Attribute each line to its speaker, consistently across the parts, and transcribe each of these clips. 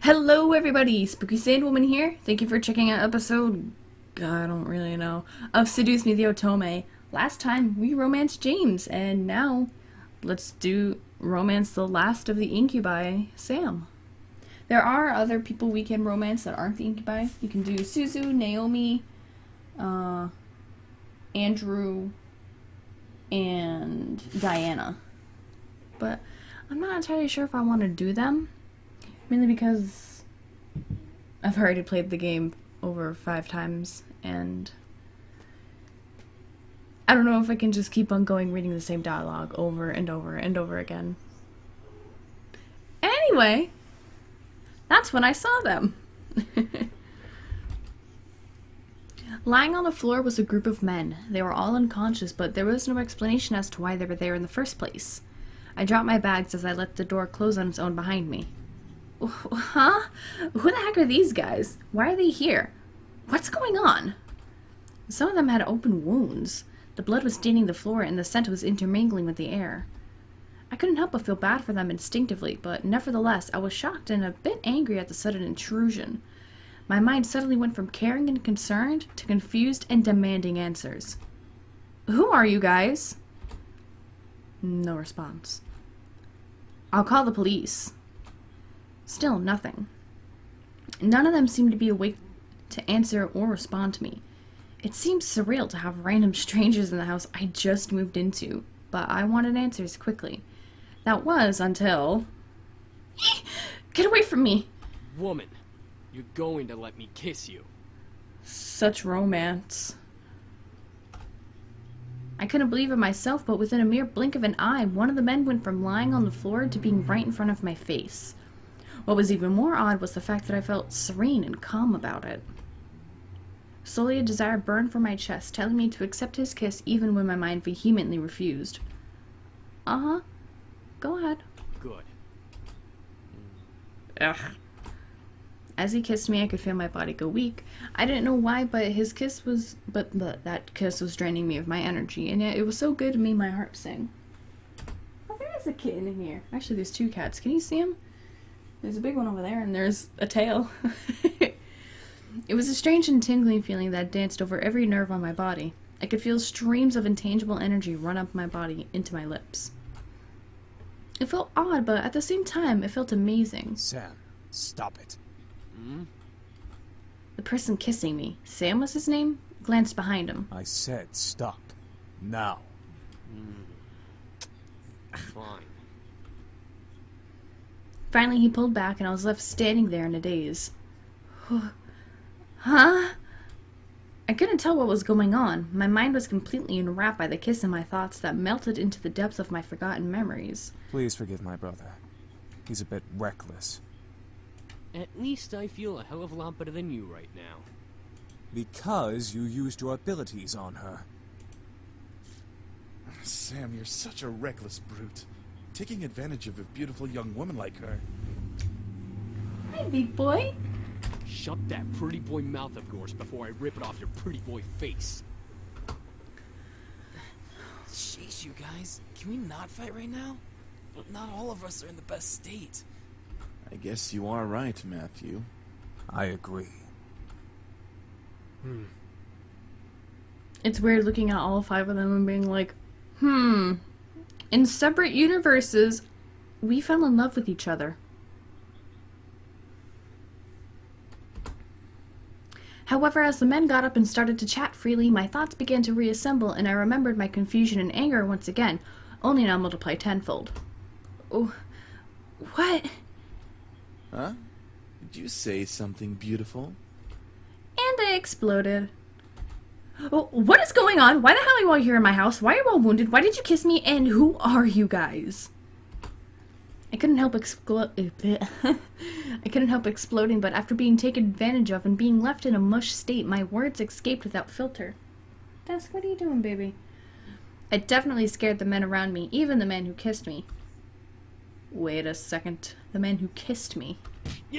Speaker 1: Hello everybody, Spooky Sandwoman here. Thank you for checking out episode, I don't really know, of Seduce Me the Otome. Last time we romanced James, and now let's do romance the last of the Incubi, Sam. There are other people we can romance that aren't the Incubi. You can do Suzu, Naomi, Andrew, and Diana. But I'm not entirely sure if I want to do them. Mainly because I've already played the game over 5 times, and I don't know if I can just keep on going reading the same dialogue over and over and over again. Anyway, that's when I saw them. Lying on the floor was a group of men. They were all unconscious, but there was no explanation as to why they were there in the first place. I dropped my bags as I let the door close on its own behind me. Huh? Who the heck are these guys? Why are they here? What's going on? Some of them had open wounds. The blood was staining the floor and the scent was intermingling with the air. I couldn't help but feel bad for them instinctively, but nevertheless I was shocked and a bit angry at the sudden intrusion. My mind suddenly went from caring and concerned to confused and demanding answers. Who are you guys? No response. I'll call the police. Still nothing. None of them seemed to be awake to answer or respond to me. It seemed surreal to have random strangers in the house I just moved into, but I wanted answers quickly. That was until... Get away from me!
Speaker 2: Woman, you're going to let me kiss you.
Speaker 1: Such romance. I couldn't believe it myself, but within a mere blink of an eye, one of the men went from lying on the floor to being right in front of my face. What was even more odd was the fact that I felt serene and calm about it. Slowly a desire burned from my chest, telling me to accept his kiss even when my mind vehemently refused. Uh-huh. Go ahead.
Speaker 2: Good.
Speaker 1: Ugh. As he kissed me, I could feel my body go weak. I didn't know why, but that kiss was draining me of my energy, and yet it was so good it made my heart sing. Oh, there is a kitten in here. Actually, there's 2 cats. Can you see him? There's a big one over there, and there's a tail. It was a strange and tingling feeling that danced over every nerve on my body. I could feel streams of intangible energy run up my body into my lips. It felt odd, but at the same time, it felt amazing.
Speaker 3: Sam, stop it.
Speaker 1: The person kissing me, Sam was his name, glanced behind him.
Speaker 3: I said stop. Now.
Speaker 2: Fine.
Speaker 1: Finally, he pulled back, and I was left standing there in a daze. Huh? I couldn't tell what was going on. My mind was completely enwrapped by the kiss and my thoughts that melted into the depths of my forgotten memories.
Speaker 3: Please forgive my brother. He's a bit reckless.
Speaker 2: At least I feel a hell of a lot better than you right now.
Speaker 3: Because you used your abilities on her.
Speaker 4: Sam, you're such a reckless brute. Taking advantage of a beautiful young woman like her.
Speaker 1: Hi, big boy.
Speaker 2: Shut that pretty boy mouth of yours before I rip it off your pretty boy face.
Speaker 5: Jeez, you guys. Can we not fight right now? Not all of us are in the best state.
Speaker 4: I guess you are right, Matthew.
Speaker 3: I agree.
Speaker 1: It's weird looking at all 5 of them and being like, in separate universes, we fell in love with each other. However, as the men got up and started to chat freely, my thoughts began to reassemble, and I remembered my confusion and anger once again, only now multiplied tenfold. Oh, what?
Speaker 4: Huh? Did you say something beautiful?
Speaker 1: And I exploded. Oh, what is going on? Why the hell are you all here in my house? Why are you all wounded? Why did you kiss me? And who are you guys? I couldn't help exploding, but after being taken advantage of and being left in a mush state, my words escaped without filter. Dusk, what are you doing, baby? I definitely scared the men around me, even the man who kissed me. Wait a second. The man who kissed me.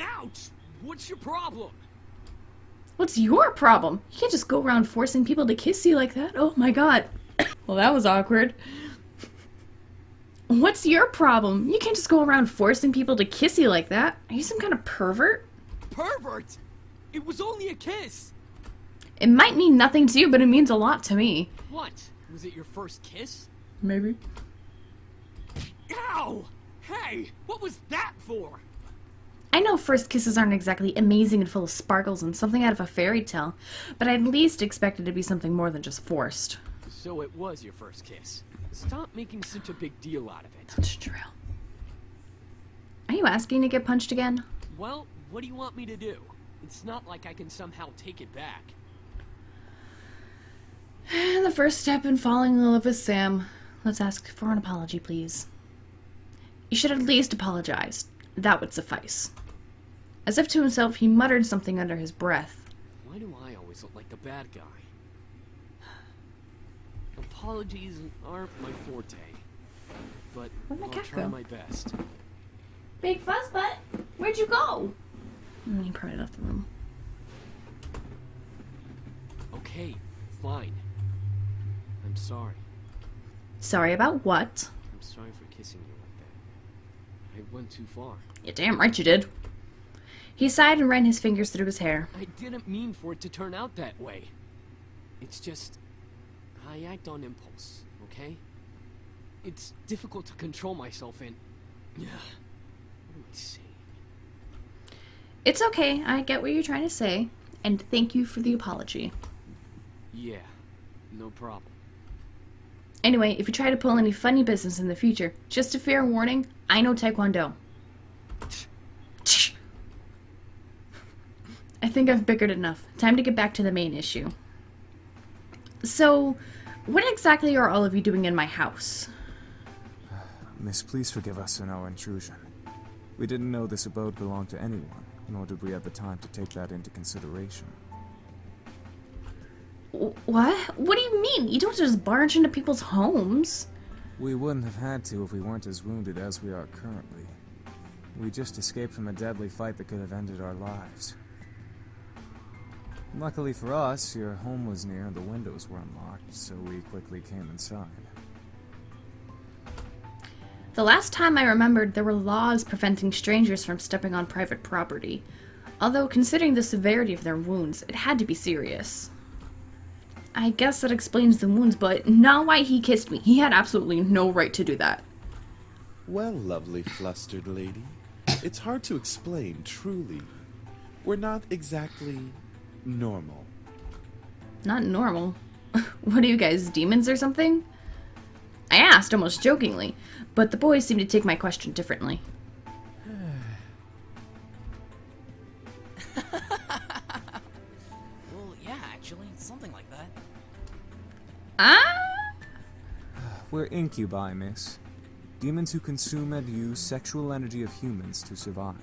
Speaker 2: Ouch! What's your problem?
Speaker 1: What's your problem? You can't just go around forcing people to kiss you like that. Oh my god. Well, that was awkward. What's your problem? You can't just go around forcing people to kiss you like that. Are you some kind of pervert?
Speaker 2: Pervert! It was only a kiss!
Speaker 1: It might mean nothing to you, but it means a lot to me.
Speaker 2: What? Was it your first kiss?
Speaker 1: Maybe.
Speaker 2: Ow! Hey! What was that for?
Speaker 1: I know first kisses aren't exactly amazing and full of sparkles and something out of a fairy tale, but I at least expected it to be something more than just forced.
Speaker 2: So it was your first kiss. Stop making such a big deal out of it.
Speaker 1: That's true. Are you asking to get punched again?
Speaker 2: Well, what do you want me to do? It's not like I can somehow take it back.
Speaker 1: The first step in falling in love with Sam. Let's ask for an apology, please. You should at least apologize. That would suffice. As if to himself, he muttered something under his breath.
Speaker 2: Why do I always look like the bad guy? Apologies aren't my forte, but
Speaker 1: Where'd my
Speaker 2: I'll
Speaker 1: cat
Speaker 2: try
Speaker 1: go?
Speaker 2: my best.
Speaker 1: Big Fuzzbutt, where'd you go? He probably left the room.
Speaker 2: Okay, fine. I'm sorry.
Speaker 1: Sorry about what?
Speaker 2: I'm sorry for kissing you like that. I went too far.
Speaker 1: You're damn right you did. He sighed and ran his fingers through his hair.
Speaker 2: I didn't mean for it to turn out that way. It's just... I act on impulse, okay? It's difficult to control myself and... What am I saying?
Speaker 1: It's okay, I get what you're trying to say, and thank you for the apology.
Speaker 2: Yeah, no problem.
Speaker 1: Anyway, if you try to pull any funny business in the future, just a fair warning, I know Taekwondo. I think I've bickered enough. Time to get back to the main issue. So, what exactly are all of you doing in my house?
Speaker 3: Miss, please forgive us in our intrusion. We didn't know this abode belonged to anyone, nor did we have the time to take that into consideration.
Speaker 1: What? What do you mean? You don't just barge into people's homes.
Speaker 3: We wouldn't have had to if we weren't as wounded as we are currently. We just escaped from a deadly fight that could have ended our lives. Luckily for us, your home was near and the windows were unlocked, so we quickly came inside.
Speaker 1: The last time I remembered, there were laws preventing strangers from stepping on private property. Although, considering the severity of their wounds, it had to be serious. I guess that explains the wounds, but not why he kissed me. He had absolutely no right to do that.
Speaker 4: Well, lovely flustered lady, it's hard to explain, truly. We're not exactly normal.
Speaker 1: Not normal. What are you guys, demons or something? I asked, almost jokingly, but the boys seemed to take my question differently.
Speaker 5: Well, yeah, actually, something like that.
Speaker 1: Ah?
Speaker 3: We're incubi, miss. Demons who consume and use sexual energy of humans to survive.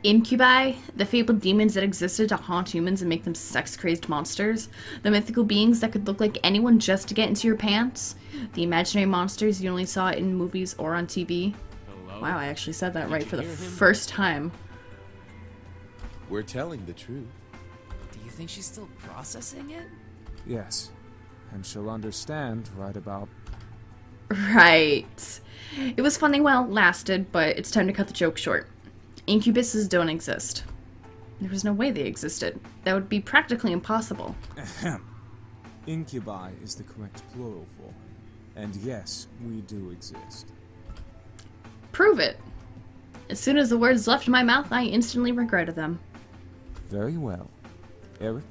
Speaker 1: Incubi, the fabled demons that existed to haunt humans and make them sex-crazed monsters, the mythical beings that could look like anyone just to get into your pants, the imaginary monsters you only saw in movies or on TV.
Speaker 2: Hello?
Speaker 1: Wow, I actually said that
Speaker 2: Did
Speaker 1: right
Speaker 2: you
Speaker 1: for the
Speaker 2: hear him?
Speaker 1: first time.
Speaker 4: We're telling the truth.
Speaker 5: Do you think she's still processing it?
Speaker 3: Yes, and she'll understand right about...
Speaker 1: Right. It was funny while it lasted, but it's time to cut the joke short. Incubuses don't exist. There was no way they existed. That would be practically impossible.
Speaker 3: Ahem. Incubi is the correct plural form. And yes, we do exist.
Speaker 1: Prove it. As soon as the words left my mouth, I instantly regretted them.
Speaker 3: Very well. Eric,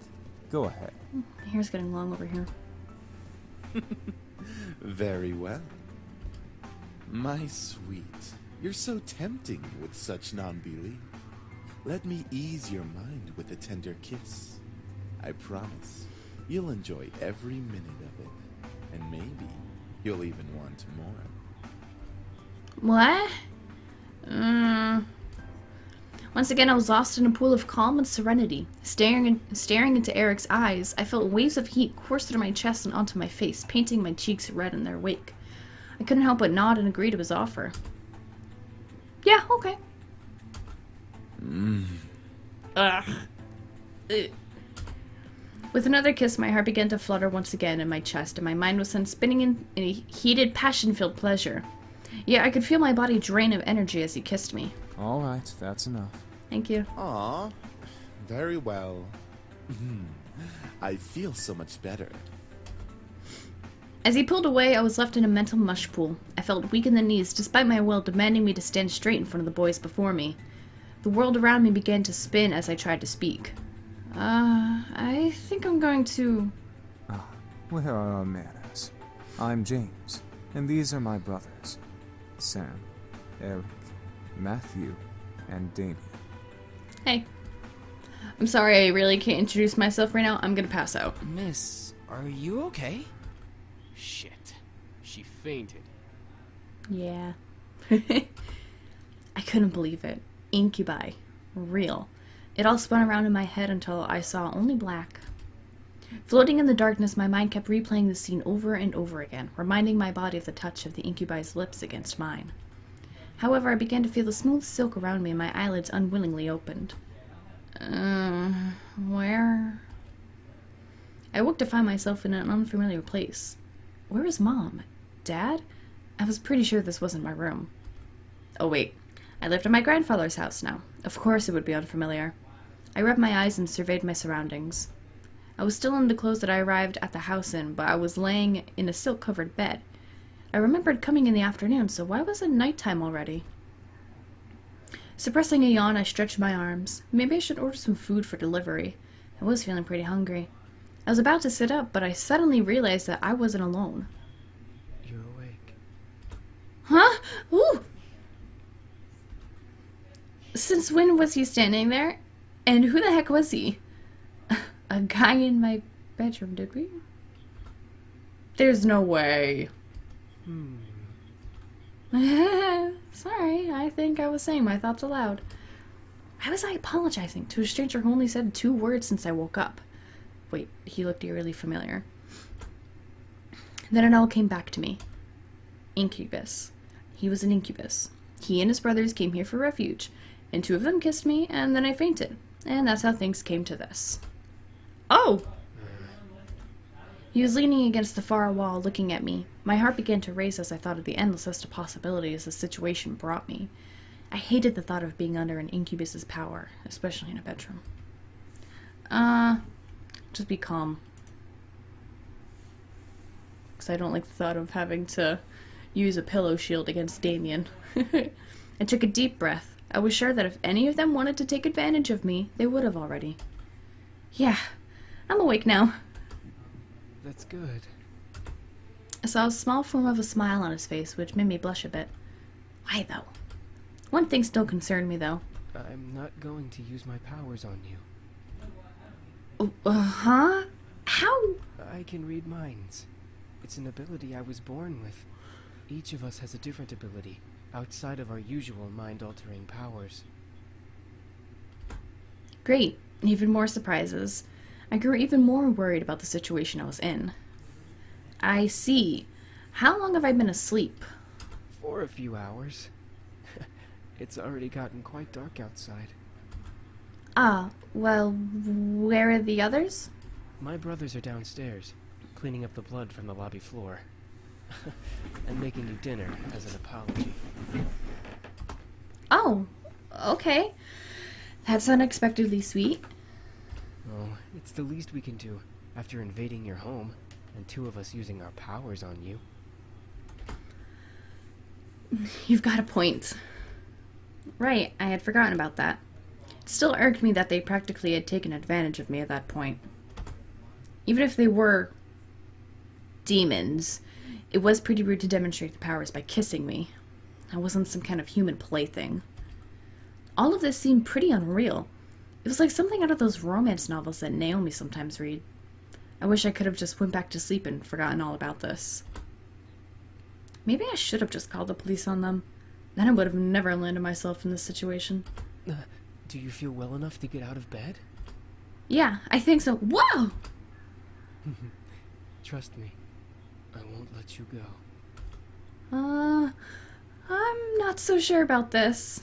Speaker 3: go ahead.
Speaker 1: My hair's getting long over here.
Speaker 4: Very well. My sweet, you're so tempting with such non-belief. Let me ease your mind with a tender kiss. I promise you'll enjoy every minute of it, and maybe you'll even want more.
Speaker 1: What? Once again, I was lost in a pool of calm and serenity. Staring into Eric's eyes, I felt waves of heat course through my chest and onto my face, painting my cheeks red in their wake. I couldn't help but nod and agree to his offer. Yeah, okay. Ugh. With another kiss, my heart began to flutter once again in my chest, and my mind was sent spinning in a heated, passion-filled pleasure. Yet I could feel my body drain of energy as he kissed me.
Speaker 3: All right, that's enough.
Speaker 1: Thank you.
Speaker 4: Aw, very well. I feel so much better.
Speaker 1: As he pulled away, I was left in a mental mush pool. I felt weak in the knees, despite my will demanding me to stand straight in front of the boys before me. The world around me began to spin as I tried to speak. I think I'm going to...
Speaker 3: Ah, where are our manners? I'm James, and these are my brothers. Sam, Eric, Matthew, and Damien.
Speaker 1: Hey. I'm sorry, I really can't introduce myself right now. I'm gonna pass out.
Speaker 5: Miss, are you okay?
Speaker 2: Shit. She fainted.
Speaker 1: Yeah. I couldn't believe it. Incubi. Real. It all spun around in my head until I saw only black. Floating in the darkness, my mind kept replaying the scene over and over again, reminding my body of the touch of the incubi's lips against mine. However, I began to feel the smooth silk around me and my eyelids unwillingly opened. Where? I woke to find myself in an unfamiliar place. Where was Mom? Dad? I was pretty sure this wasn't my room. Oh wait, I lived at my grandfather's house now. Of course it would be unfamiliar. I rubbed my eyes and surveyed my surroundings. I was still in the clothes that I arrived at the house in, but I was laying in a silk-covered bed. I remembered coming in the afternoon, so why was it nighttime already? Suppressing a yawn, I stretched my arms. Maybe I should order some food for delivery. I was feeling pretty hungry. I was about to sit up, but I suddenly realized that I wasn't alone.
Speaker 5: You're awake.
Speaker 1: Huh? Ooh! Since when was he standing there? And who the heck was he? A guy in my bedroom, did we? There's no way. Sorry, I think I was saying my thoughts aloud. Why was I apologizing to a stranger who only said 2 words since I woke up? Wait, he looked eerily familiar. Then it all came back to me. Incubus. He was an incubus. He and his brothers came here for refuge, and 2 of them kissed me, and then I fainted. And that's how things came to this. Oh! He was leaning against the far wall, looking at me. My heart began to race as I thought of the endless list of possibilities the situation brought me. I hated the thought of being under an incubus's power, especially in a bedroom. Just be calm. Because I don't like the thought of having to use a pillow shield against Damien. I took a deep breath. I was sure that if any of them wanted to take advantage of me, they would have already. Yeah, I'm awake now.
Speaker 5: That's good.
Speaker 1: I saw a small form of a smile on his face, which made me blush a bit. Why, though? One thing still concerned me, though.
Speaker 5: I'm not going to use my powers on you.
Speaker 1: Huh? How?
Speaker 5: I can read minds. It's an ability I was born with. Each of us has a different ability, outside of our usual mind-altering powers.
Speaker 1: Great. Even more surprises. I grew even more worried about the situation I was in. I see. How long have I been asleep?
Speaker 5: For a few hours. It's already gotten quite dark outside.
Speaker 1: Well, where are the others?
Speaker 5: My brothers are downstairs, cleaning up the blood from the lobby floor. And making you dinner as an apology.
Speaker 1: Oh, okay. That's unexpectedly sweet.
Speaker 5: Oh, it's the least we can do after invading your home and 2 of us using our powers on you.
Speaker 1: You've got a point. Right, I had forgotten about that. It still irked me that they practically had taken advantage of me at that point. Even if they were demons, it was pretty rude to demonstrate the powers by kissing me. I wasn't some kind of human plaything. All of this seemed pretty unreal. It was like something out of those romance novels that Naomi sometimes read. I wish I could have just went back to sleep and forgotten all about this. Maybe I should have just called the police on them. Then I would have never landed myself in this situation.
Speaker 5: Do you feel well enough to get out of bed?
Speaker 1: Yeah, I think so. Whoa!
Speaker 5: Trust me, I won't let you go.
Speaker 1: I'm not so sure about this.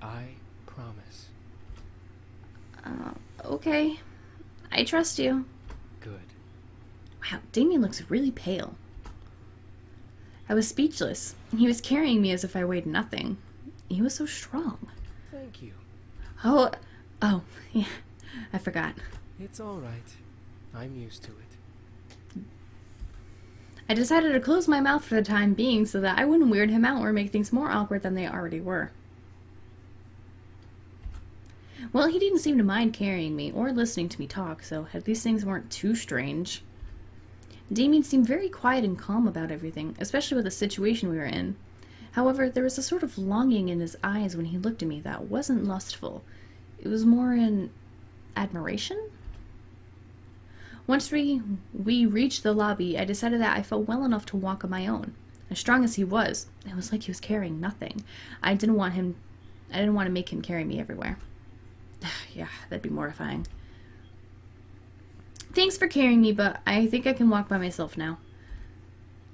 Speaker 5: I promise.
Speaker 1: Okay. I trust you. Wow, Damien looks really pale. I was speechless. He was carrying me as if I weighed nothing. He was so strong.
Speaker 5: Thank you.
Speaker 1: Oh, yeah, I forgot.
Speaker 5: It's all right. I'm used to it.
Speaker 1: I decided to close my mouth for the time being so that I wouldn't weird him out or make things more awkward than they already were. Well, he didn't seem to mind carrying me or listening to me talk, so at least things weren't too strange. Damien seemed very quiet and calm about everything, especially with the situation we were in. However, there was a sort of longing in his eyes when he looked at me that wasn't lustful. It was more in admiration? Once we reached the lobby, I decided that I felt well enough to walk on my own. As strong as he was, it was like he was carrying nothing. I didn't want to make him carry me everywhere. Yeah, that'd be mortifying. Thanks for carrying me, but I think I can walk by myself now.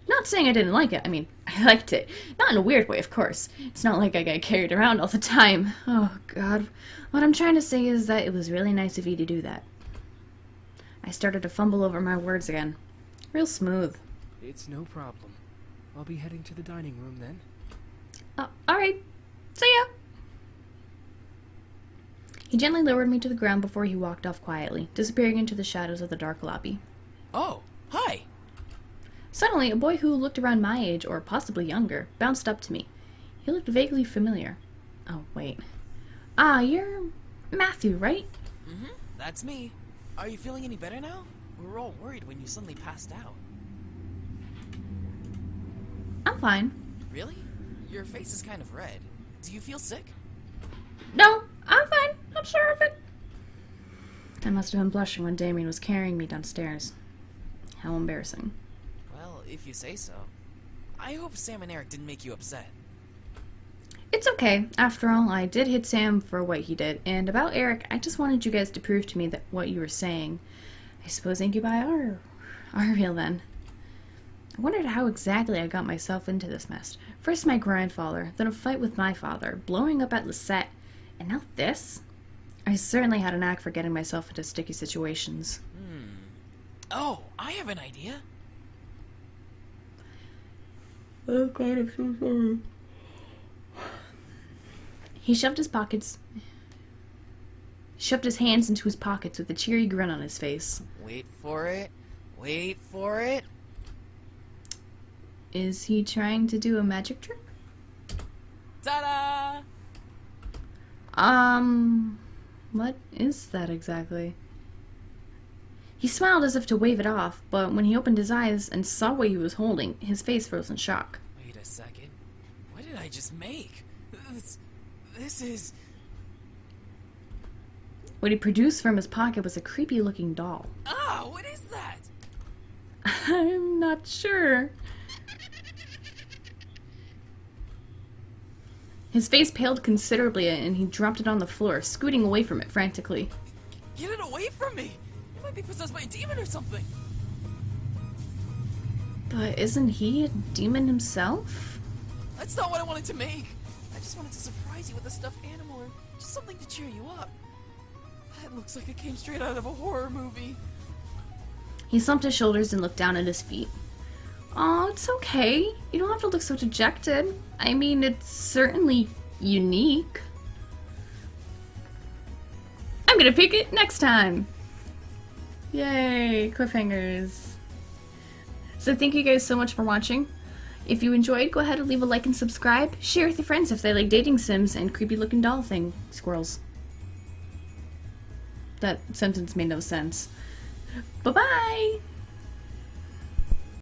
Speaker 1: Not saying I didn't like it. I mean, I liked it. Not in a weird way, of course. It's not like I got carried around all the time. Oh, God. What I'm trying to say is that it was really nice of you to do that. I started to fumble over my words again. Real smooth.
Speaker 5: It's no problem. I'll be heading to the dining room then.
Speaker 1: Alright. See ya! He gently lowered me to the ground before he walked off quietly, disappearing into the shadows of the dark lobby.
Speaker 6: Oh, hi!
Speaker 1: Suddenly, a boy who looked around my age, or possibly younger, bounced up to me. He looked vaguely familiar. Oh, wait. You're Matthew, right?
Speaker 6: Mm-hmm, that's me. Are you feeling any better now? We were all worried when you suddenly passed out.
Speaker 1: I'm fine.
Speaker 6: Really? Your face is kind of red. Do you feel sick?
Speaker 1: No, I'm fine. I'm sure of it. I must have been blushing when Damien was carrying me downstairs. How embarrassing.
Speaker 6: Well, if you say so. I hope Sam and Eric didn't make you upset.
Speaker 1: It's okay. After all, I did hit Sam for what he did. And about Eric, I just wanted you guys to prove to me that what you were saying. I suppose Incubi are real then. I wondered how exactly I got myself into this mess. First my grandfather, then a fight with my father, blowing up at Lisette, and now this? I certainly had a knack for getting myself into sticky situations.
Speaker 6: Oh, I have an idea.
Speaker 1: Oh God, I'm so sorry. He shoved his hands into his pockets with a cheery grin on his face.
Speaker 6: Wait for it. Wait for it.
Speaker 1: Is he trying to do a magic trick?
Speaker 6: Ta-da!
Speaker 1: What is that exactly? He smiled as if to wave it off, but when he opened his eyes and saw what he was holding, his face froze in shock.
Speaker 6: Wait a second. What did I just make? This is...
Speaker 1: What he produced from his pocket was a creepy-looking doll.
Speaker 6: Ah, what is that?
Speaker 1: I'm not sure. His face paled considerably and he dropped it on the floor, scooting away from it frantically.
Speaker 6: Get it away from me! It might be possessed by a demon or something!
Speaker 1: But isn't he a demon himself?
Speaker 6: That's not what I wanted to make! I just wanted to surprise you with a stuffed animal or just something to cheer you up. That looks like it came straight out of a horror movie.
Speaker 1: He slumped his shoulders and looked down at his feet. Aw, it's okay. You don't have to look so dejected. I mean, it's certainly unique. I'm gonna pick it next time. Yay, cliffhangers. So thank you guys so much for watching. If you enjoyed, go ahead and leave a like and subscribe. Share with your friends if they like dating sims and creepy looking doll thing squirrels. That sentence made no sense. Bye-bye!